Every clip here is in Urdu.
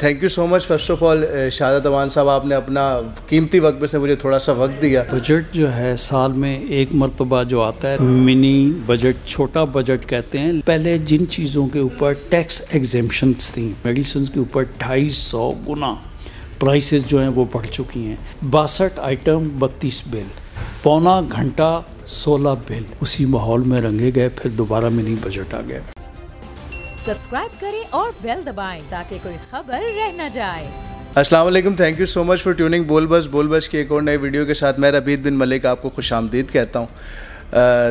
Thank you so much first of all شہادت امان صاحب، آپ نے اپنا قیمتی وقت میں سے مجھے تھوڑا سا وقت دیا۔ بجٹ جو ہے سال میں ایک مرتبہ جو آتا ہے منی بجٹ، چھوٹا بجٹ کہتے ہیں۔ پہلے جن چیزوں کے اوپر ٹیکس ایگزیمپشنز تھیں، میڈیسنز کے اوپر 250 گنا پرائسز جو ہیں وہ بڑھ چکی ہیں۔ 62 آئٹم 32 بل، پونا گھنٹہ 16 بل، اسی ماحول میں رنگے گئے، پھر دوبارہ منی بجٹ آ گیا۔ سبسکرائب کریں اور بیل دبائیں تاکہ کوئی خبر رہ نہ جائے۔ السلام علیکم، thank you so much for tuning بول بس کی ایک اور نئی ویڈیو کے ساتھ میں ربیع بن ملک آپ کو خوش آمدید کہتا ہوں۔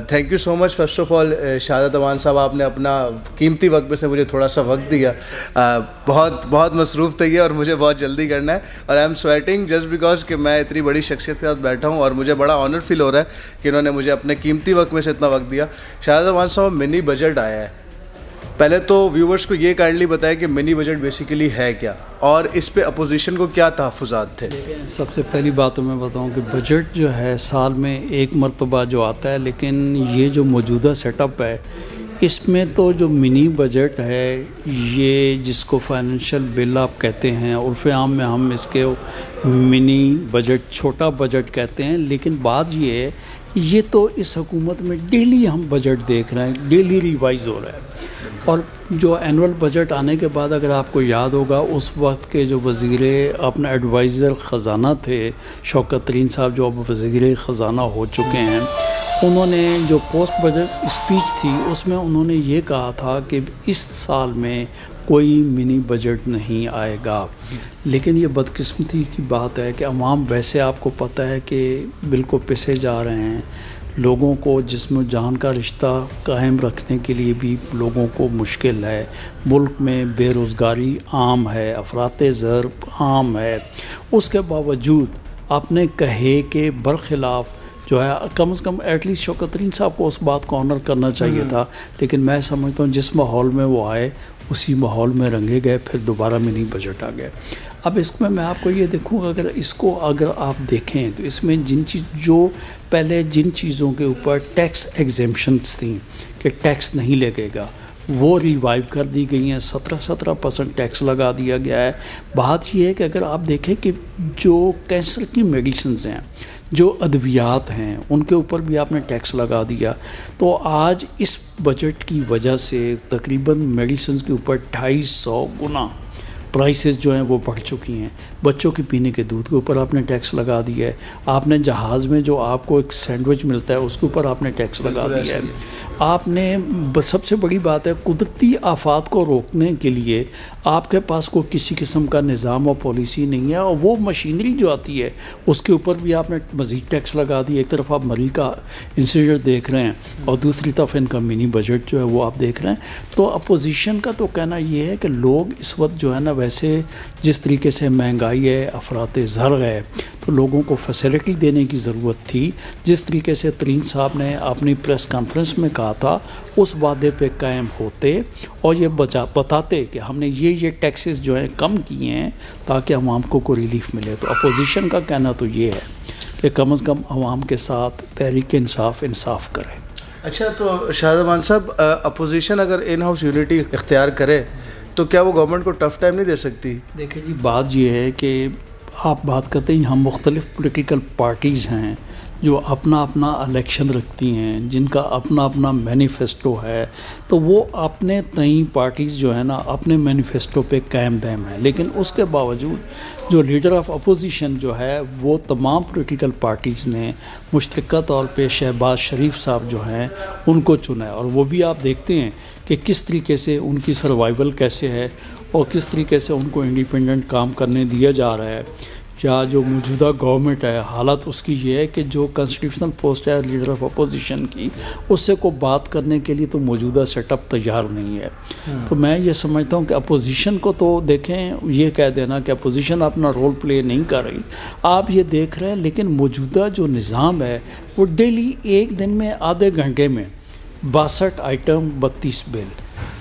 Thank you so much first of all شہادت امان صاحب، آپ نے اپنا قیمتی وقت میں سے مجھے تھوڑا سا وقت دیا۔ بہت مصروف تھے اور مجھے بہت جلدی کرنا ہے، اور I am sweating just because کہ میں اتنی بڑی شخصیت کے ساتھ بیٹھا ہوں اور مجھے بڑا آنر فیل ہو رہا ہے کہ انہوں نے مجھے اپنے قیمتی وقت میں سے اتنا وقت دیا۔ شہادت امان صاحب، منی بجٹ آیا ہے، پہلے تو ویورز کو یہ کائنڈلی بتائیں کہ منی بجٹ بیسیکلی ہے کیا، اور اس پہ اپوزیشن کو کیا تحفظات تھے؟ سب سے پہلی بات تو میں بتاؤں کہ بجٹ جو ہے سال میں ایک مرتبہ جو آتا ہے، لیکن یہ جو موجودہ سیٹ اپ ہے اس میں تو جو منی بجٹ ہے، یہ جس کو فائنینشیل بل آپ کہتے ہیں، عرف عام میں ہم اس کے منی بجٹ، چھوٹا بجٹ کہتے ہیں، لیکن بات یہ ہے کہ یہ تو اس حکومت میں ڈیلی ہم بجٹ دیکھ رہے ہیں، ڈیلی ریوائز ہو رہا ہے۔ اور جو اینول بجٹ آنے کے بعد اگر آپ کو یاد ہوگا، اس وقت کے جو وزیر اپنا ایڈوائزر خزانہ تھے شوکت ترین صاحب، جو اب وزیر خزانہ ہو چکے ہیں، انہوں نے جو پوسٹ بجٹ اسپیچ تھی اس میں انہوں نے یہ کہا تھا کہ اس سال میں کوئی منی بجٹ نہیں آئے گا۔ لیکن یہ بدقسمتی کی بات ہے کہ عوام ویسے آپ کو پتہ ہے کہ بالکل پسے جا رہے ہیں، لوگوں کو جسم و جان کا رشتہ قائم رکھنے کے لیے بھی لوگوں کو مشکل ہے، ملک میں بے روزگاری عام ہے، افراط زر عام ہے، اس کے باوجود آپ نے کہے کہ برخلاف جو ہے کم از کم ایٹ لیسٹ شوکت ترین صاحب کو اس بات کو آنر کرنا چاہیے تھا، لیکن میں سمجھتا ہوں جس ماحول میں وہ آئے اسی ماحول میں رنگے گئے، پھر دوبارہ منی بجٹ آ گیا۔ اب اس میں آپ کو یہ دیکھوں گا، اگر آپ دیکھیں تو اس میں پہلے جن چیزوں کے اوپر ٹیکس ایگزیمپشنز تھیں کہ ٹیکس نہیں لگے گا، وہ ریوائیو کر دی گئی ہیں، 17% ٹیکس لگا دیا گیا ہے۔ بات یہ ہے کہ اگر آپ دیکھیں کہ جو کینسر کی میڈیسنز ہیں، جو ادویات ہیں، ان کے اوپر بھی آپ نے ٹیکس لگا دیا، تو آج اس بجٹ کی وجہ سے تقریباً میڈیسنز کے اوپر 250 گنا پرائسز جو ہیں وہ بڑھ چکی ہیں۔ بچوں کے پینے کے دودھ کے اوپر آپ نے ٹیکس لگا دیا ہے، آپ نے جہاز میں جو آپ کو ایک سینڈوچ ملتا ہے اس کے اوپر آپ نے ٹیکس لگا دیا ہے۔ آپ نے سب سے بڑی بات ہے، قدرتی آفات کو روکنے کے لیے آپ کے پاس کوئی کسی قسم کا نظام اور پالیسی نہیں ہے، اور وہ مشینری جو آتی ہے اس کے اوپر بھی آپ نے مزید ٹیکس لگا دیا۔ ایک طرف آپ مری کا انسیڈنٹ دیکھ رہے ہیں اور دوسری طرف ان کا منی بجٹ جو ہے وہ آپ دیکھ رہے ہیں۔ تو اپوزیشن کا تو کہنا یہ ہے کہ لوگ اس وقت جو ہے نا، ویسے جس طریقے سے مہنگائی ہے، افراط زر ہے، تو لوگوں کو فیسلٹی دینے کی ضرورت تھی۔ جس طریقے سے ترین صاحب نے اپنی پریس کانفرنس میں کہا تھا، اس وعدے پہ قائم ہوتے اور یہ بتاتے کہ ہم نے یہ ٹیکسز جو ہیں کم کیے ہیں تاکہ عوام کو کوئی ریلیف ملے۔ تو اپوزیشن کا کہنا تو یہ ہے کہ کم از کم عوام کے ساتھ تحریک انصاف کرے۔ اچھا، تو شہادت امان صاحب، اپوزیشن اگر ان ہاؤس یونٹی اختیار کرے تو کیا وہ گورنمنٹ کو ٹف ٹائم نہیں دے سکتی؟ دیکھیں جی، بات یہ ہے کہ آپ بات کرتے ہیں، ہم مختلف پولیٹیکل پارٹیز ہیں جو اپنا الیکشن رکھتی ہیں، جن کا اپنا مینیفیسٹو ہے، تو وہ اپنے تئیں پارٹیز جو ہے نا اپنے مینیفیسٹو پہ قائم دائم ہے، لیکن اس کے باوجود جو لیڈر آف اپوزیشن جو ہے وہ تمام پولیٹیکل پارٹیز نے مشترکہ طور پہ شہباز شریف صاحب جو ہیں ان کو چنا ہے، اور وہ بھی آپ دیکھتے ہیں کہ کس طریقے سے ان کی سروائیول کیسے ہے اور کس طریقے سے ان کو انڈیپینڈنٹ کام کرنے دیا جا رہا ہے۔ یا جو موجودہ گورنمنٹ ہے، حالت اس کی یہ ہے کہ جو کانسٹیٹیوشنل پوسٹ ہے لیڈر آف اپوزیشن کی، اس سے کو بات کرنے کے لیے تو موجودہ سیٹ اپ تیار نہیں ہے۔ تو میں یہ سمجھتا ہوں کہ اپوزیشن کو تو دیکھیں، یہ کہہ دینا کہ اپوزیشن اپنا رول پلے نہیں کر رہی، آپ یہ دیکھ رہے ہیں، لیکن موجودہ جو نظام ہے وہ ڈیلی ایک دن میں آدھے گھنٹے میں 62 آئٹم 32 بل،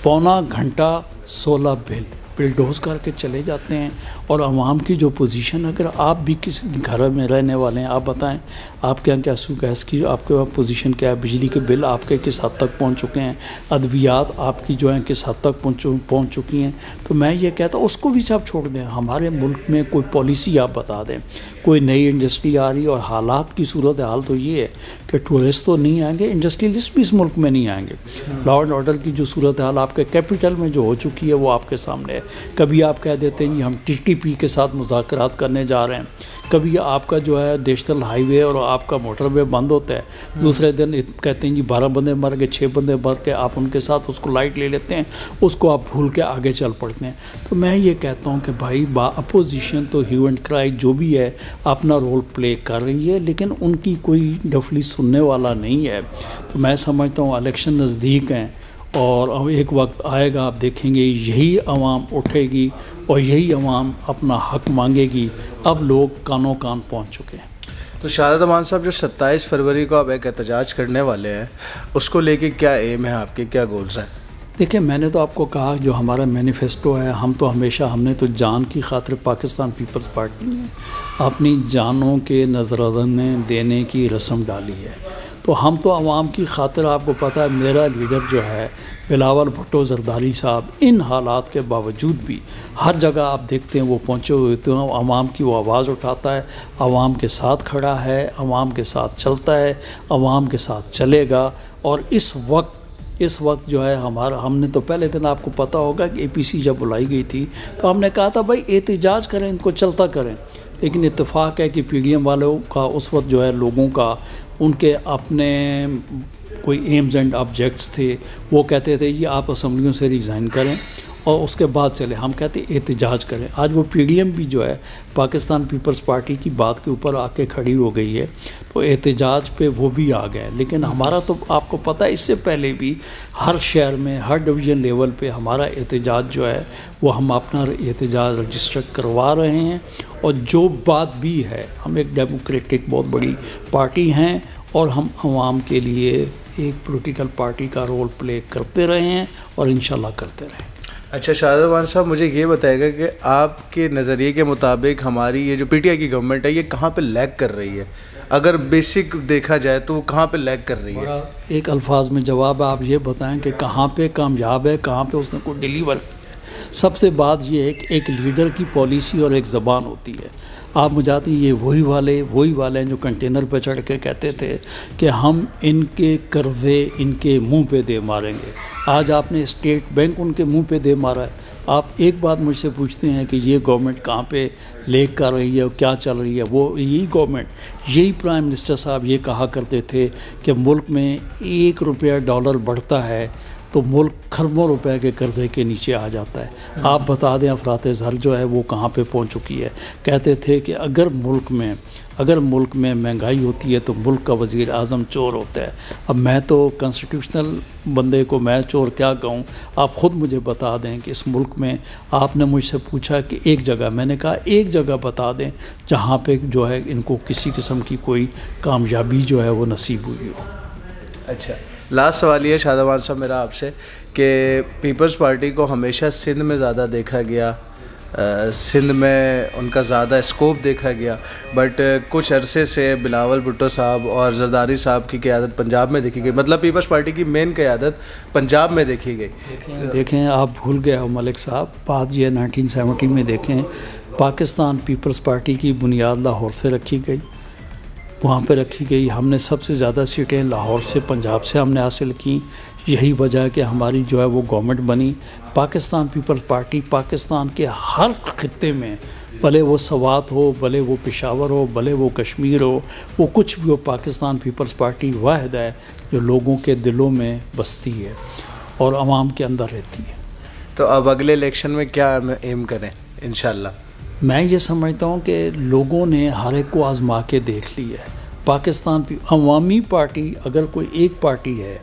پونا گھنٹہ 16 بل، بلڈوز کر کے چلے جاتے ہیں. اور عوام کی جو پوزیشن، اگر آپ بھی کسی گھر میں رہنے والے ہیں، آپ بتائیں آپ کے یہاں کیا گیس کی آپ کے پوزیشن کیا ہے، بجلی کے بل آپ کے کس حد تک پہنچ چکے ہیں، ادویات آپ کی جو ہیں کس حد تک پہنچ چکی ہیں. تو میں یہ کہتا ہوں اس کو بھی آپ چھوڑ دیں. ہمارے ملک میں کوئی پالیسی آپ بتا دیں، کوئی نئی انڈسٹری آ رہی ہے، اور حالات کی صورت حال تو یہ ہے کہ ٹورسٹ تو نہیں آئیں گے، انڈسٹریلسٹ بھی اس ملک میں نہیں آئیں گے. لا اینڈ آرڈر کی جو صورت حال آپ کے کیپٹل میں جو ہو چکی ہے وہ آپ کے سامنے ہے. کبھی آپ کہہ دیتے ہیں جی ہم TTP کے ساتھ مذاکرات کرنے جا رہے ہیں، کبھی آپ کا جو ہے نیشنل ہائی وے اور آپ کا موٹر وے بند ہوتا ہے، دوسرے دن کہتے ہیں جی 12 بندے مر گئے، 6 بندے مر کے آپ ان کے ساتھ اس کو لائٹ لے لیتے ہیں، اس کو آپ بھول کے آگے چل پڑتے ہیں. تو میں یہ کہتا ہوں کہ بھائی اپوزیشن تو ہیو اینڈ کرائی جو بھی ہے اپنا رول پلے کر رہی ہے، لیکن ان کی کوئی ڈفلی سننے والا نہیں ہے. تو میں سمجھتا ہوں الیکشن نزدیک ہیں، اور اب ایک وقت آئے گا آپ دیکھیں گے یہی عوام اٹھے گی اور یہی عوام اپنا حق مانگے گی. اب لوگ کانوں کان پہنچ چکے ہیں. تو شہادت امان صاحب، جو 27 فروری کو آپ ایک احتجاج کرنے والے ہیں، اس کو لے کے کیا ایم ہے آپ کے، کیا گولز ہیں؟ دیکھیں میں نے تو آپ کو کہا جو ہمارا مینیفیسٹو ہے، ہم نے تو جان کی خاطر پاکستان پیپلز پارٹی نے اپنی جانوں کے نذرانے دینے کی رسم ڈالی ہے. تو ہم تو عوام کی خاطر، آپ کو پتہ ہے میرا لیڈر جو ہے بلاول بھٹو زرداری صاحب، ان حالات کے باوجود بھی ہر جگہ آپ دیکھتے ہیں وہ پہنچے ہوئے تو عوام کی وہ آواز اٹھاتا ہے، عوام کے ساتھ کھڑا ہے، عوام کے ساتھ چلتا ہے، عوام کے ساتھ چلے گا. اور اس وقت جو ہے ہم نے تو پہلے دن آپ کو پتہ ہوگا کہ APC جب بلائی گئی تھی تو ہم نے کہا تھا بھائی احتجاج کریں، ان کو چلتا کریں. لیکن اتفاق ہے کہ PDM والوں کا اس وقت جو ہے لوگوں کا ان کے اپنے کوئی ایمز اینڈ آبجیکٹس تھے. وہ کہتے تھے یہ آپ اسمبلیوں سے ریزائن کریں اور اس کے بعد چلے. ہم کہتے احتجاج کریں. آج وہ PDM بھی جو ہے پاکستان پیپلز پارٹی کی بات کے اوپر آ کے کھڑی ہو گئی ہے، تو احتجاج پہ وہ بھی آ گئے. لیکن ہمارا تو آپ کو پتہ ہے اس سے پہلے بھی ہر شہر میں ہر ڈویژن لیول پہ ہمارا احتجاج جو ہے وہ ہم اپنا احتجاج رجسٹر کروا رہے ہیں. اور جو بات بھی ہے، ہم ایک ڈیموکریٹک بہت بڑی پارٹی ہیں اور ہم عوام کے لیے ایک پولیٹیکل پارٹی کا رول پلے کرتے رہے ہیں اور انشاءاللہ کرتے رہیں. اچھا شہادت امان صاحب، مجھے یہ بتائے گا کہ آپ کے نظریے کے مطابق ہماری یہ جو PTI کی گورنمنٹ ہے یہ کہاں پہ لیگ کر رہی ہے؟ اگر بیسک دیکھا جائے تو وہ کہاں پہ لیگ کر رہی ہے؟ ایک الفاظ میں جواب آپ یہ بتائیں کہ کہاں پہ کامیاب ہے، کہاں پہ اس نے کوئی ڈیلیور کیا ہے. سب سے بات یہ ہے کہ ایک لیڈر کی پالیسی اور ایک زبان ہوتی ہے. آپ مجھاتی یہ وہی والے ہیں جو کنٹینر پہ چڑھ کے کہتے تھے کہ ہم ان کے قرضے ان کے منہ پہ دے ماریں گے. آج آپ نے اسٹیٹ بینک ان کے منہ پہ دے مارا ہے. آپ ایک بات مجھ سے پوچھتے ہیں کہ یہ گورنمنٹ کہاں پہ لیگ کر رہی ہے اور کیا چل رہی ہے. وہ یہی گورنمنٹ، یہی پرائم منسٹر صاحب یہ کہا کرتے تھے کہ ملک میں $1 بڑھتا ہے تو ملک کھربوں روپے کے قرضے کے نیچے آ جاتا ہے. آپ بتا دیں افراط زر جو ہے وہ کہاں پہ پہنچ چکی ہے. کہتے تھے کہ اگر ملک میں مہنگائی ہوتی ہے تو ملک کا وزیر اعظم چور ہوتا ہے. اب میں تو کنسٹیٹیوشنل بندے کو میں چور کیا کہوں، آپ خود مجھے بتا دیں کہ اس ملک میں آپ نے مجھ سے پوچھا کہ ایک جگہ، میں نے کہا ایک جگہ بتا دیں جہاں پہ جو ہے ان کو کسی قسم کی کوئی کامیابی جو ہے وہ نصیب ہوئی ہو. اچھا، لاسٹ سوال یہ ہے شہادت امان صاحب میرا آپ سے کہ پیپلز پارٹی کو ہمیشہ سندھ میں زیادہ دیکھا گیا، سندھ میں ان کا زیادہ اسکوپ دیکھا گیا، بٹ کچھ عرصے سے بلاول بھٹو صاحب اور زرداری صاحب کی قیادت پنجاب میں دیکھی گئی، مطلب پیپلز پارٹی کی مین قیادت پنجاب میں دیکھی گئی. دیکھیں آپ بھول گئے ہو ملک صاحب، بات یہ 1970 میں دیکھیں پاکستان پیپلز پارٹی کی بنیاد لاہور سے رکھی گئی، وہاں پہ رکھی گئی. ہم نے سب سے زیادہ سیٹیں لاہور سے، پنجاب سے ہم نے حاصل کی. یہی وجہ ہے کہ ہماری جو ہے وہ گورنمنٹ بنی. پاکستان پیپلز پارٹی پاکستان کے ہر خطے میں، بھلے وہ سوات ہو، بھلے وہ پشاور ہو، بھلے وہ کشمیر ہو، وہ کچھ بھی ہو، پاکستان پیپلز پارٹی واحد ہے جو لوگوں کے دلوں میں بستی ہے اور عوام کے اندر رہتی ہے. تو اب اگلے الیکشن میں کیا ایم کریں انشاءاللہ؟ میں یہ سمجھتا ہوں کہ لوگوں نے ہر ایک کو آزما کے دیکھ لی ہے. پاکستان عوامی پارٹی اگر کوئی ایک پارٹی ہے،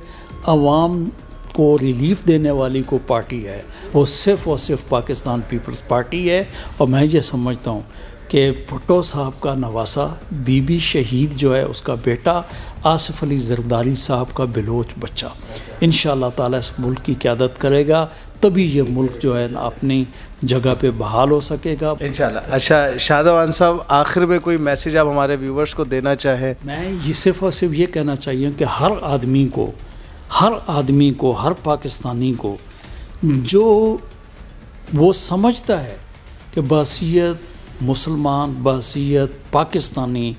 عوام کو ریلیف دینے والی کو پارٹی ہے، وہ صرف اور صرف پاکستان پیپلز پارٹی ہے. اور میں یہ سمجھتا ہوں کہ بھٹو صاحب کا نواسا بی بی شہید جو ہے اس کا بیٹا آصف علی زرداری صاحب کا بلوچ بچہ انشاءاللہ تعالیٰ اس ملک کی قیادت کرے گا، تبھی یہ ملک جو ہے اپنی جگہ پہ بحال ہو سکے گا انشاءاللہ۔ اچھا شاد امان صاحب، آخر میں کوئی میسیج آپ ہمارے ویورز کو دینا چاہیں؟ میں یہ صرف اور صرف یہ کہنا چاہیے کہ ہر آدمی کو ہر پاکستانی کو جو وہ سمجھتا ہے کہ بحیثیت مسلمان، بحیثیت پاکستانی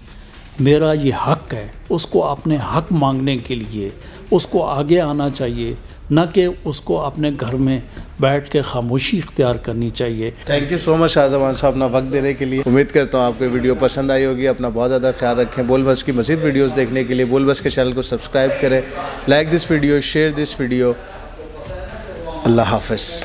میرا یہ حق ہے، اس کو اپنے حق مانگنے کے لیے اس کو آگے آنا چاہیے، نہ کہ اس کو اپنے گھر میں بیٹھ کے خاموشی اختیار کرنی چاہیے۔ تھینک یو سو مچ شاد امان صاحب اپنا وقت دینے کے لیے۔ امید کرتا ہوں آپ کو ویڈیو پسند آئی ہوگی۔ اپنا بہت زیادہ خیال رکھیں۔ بول بس کی مزید ویڈیوز دیکھنے کے لیے بول بس کے چینل کو سبسکرائب کریں، like this video, share this video. Allah حافظ۔